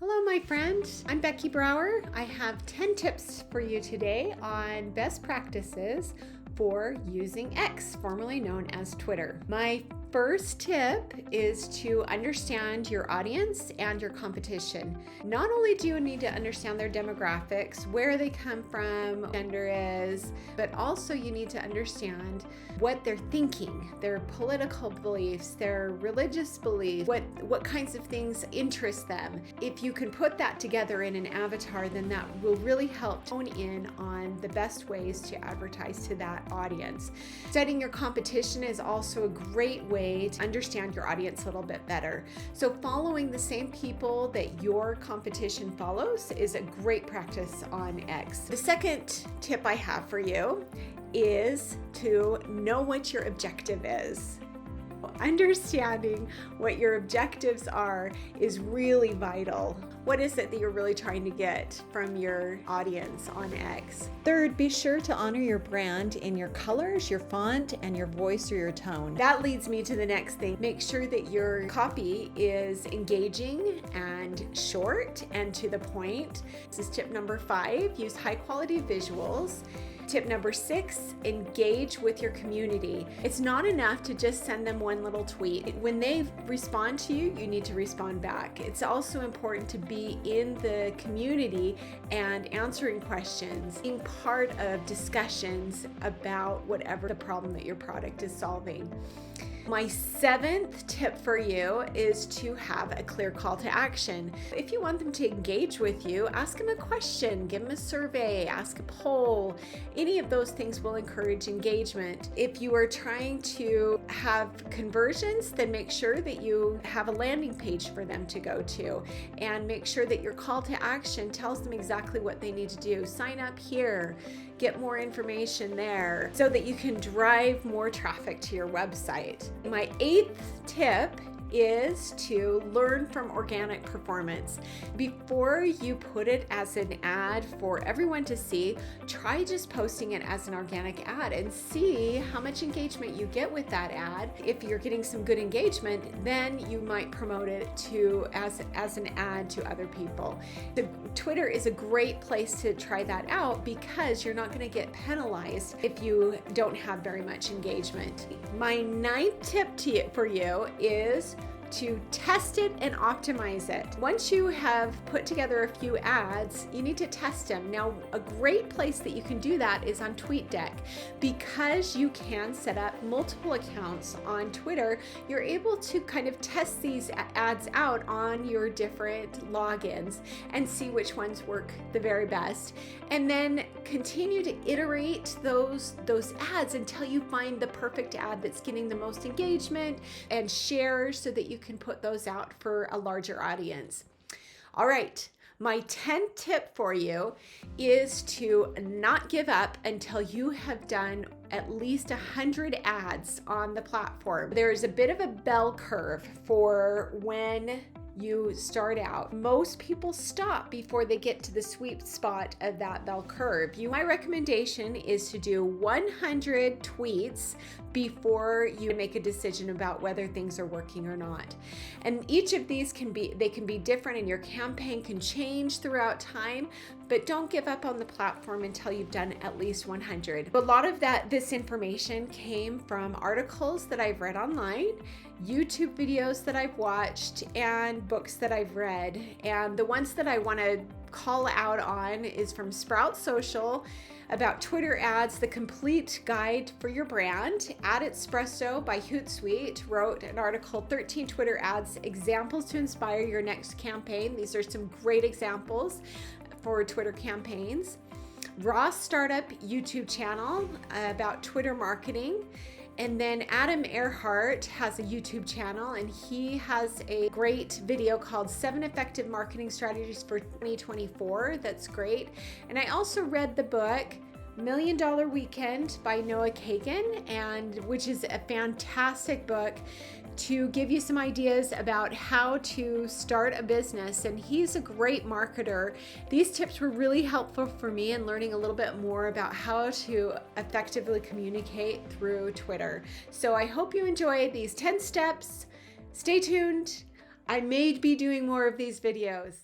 Hello, my friend. I'm Becky Brower. I have 10 tips for you today on best practices for using X, formerly known as Twitter. My first tip is to understand your audience and your competition. Not only do you need to understand their demographics, where they come from, gender is, but also you need to understand what they're thinking, their political beliefs, their religious beliefs, what kinds of things interest them. If you can put that together in an avatar, then that will really help hone in on the best ways to advertise to that audience. Studying your competition is also a great way to understand your audience a little bit better. So following the same people that your competition follows is a great practice on X. The second tip I have for you is to know what your objective is. Understanding what your objectives are is really vital. What is it that you're really trying to get from your audience on X? Third, be sure to honor your brand in your colors, your font, and your voice or your tone. That leads me to the next thing. Make sure that your copy is engaging and short and to the point. This is tip number 5. Use high quality visuals. Tip number 6, engage with your community. It's not enough to just send them one little tweet. When they respond to you, you need to respond back. It's also important to be in the community and answering questions, being part of discussions about whatever the problem that your product is solving. My 7th tip for you is to have a clear call to action. If you want them to engage with you, ask them a question, give them a survey, ask a poll. Any of those things will encourage engagement. If you are trying to have conversions, then make sure that you have a landing page for them to go to, and make sure that your call to action tells them exactly what they need to do. Sign up here, get more information there, so that you can drive more traffic to your website. My 8th tip is to learn from organic performance. Before you put it as an ad for everyone to see, try just posting it as an organic ad and see how much engagement you get with that ad. If you're getting some good engagement, then you might promote it as an ad to other people. Twitter is a great place to try that out because you're not going to get penalized if you don't have very much engagement. My 9th tip for you is to test it and optimize it. Once you have put together a few ads, you need to test them. Now, a great place that you can do that is on TweetDeck. Because you can set up multiple accounts on Twitter, you're able to kind of test these ads out on your different logins and see which ones work the very best. And then continue to iterate those ads until you find the perfect ad that's getting the most engagement and shares, so that you can put those out for a larger audience. All right, my 10th tip for you is to not give up until you have done at least 100 ads on the platform. There's a bit of a bell curve for when you start out. Most people stop before they get to the sweet spot of that bell curve. My recommendation is to do 100 tweets before you make a decision about whether things are working or not. And each of these can be different, and your campaign can change throughout time, but don't give up on the platform until you've done at least 100. A lot of this information came from articles that I've read online, YouTube videos that I've watched, and books that I've read. And the ones that I want to call out on is from Sprout Social about Twitter ads, the complete guide for your brand. Ad Espresso by Hootsuite wrote an article, 13 Twitter ads, examples to inspire your next campaign. These are some great examples for Twitter campaigns. Raw Startup YouTube channel about Twitter marketing. And then Adam Earhart has a YouTube channel, and he has a great video called 7 Effective Marketing Strategies for 2024. That's great. And I also read the book $1 Million Weekend by Noah Kagan, which is a fantastic book to give you some ideas about how to start a business. And he's a great marketer. These tips were really helpful for me in learning a little bit more about how to effectively communicate through Twitter. So I hope you enjoy these 10 steps. Stay tuned. I may be doing more of these videos.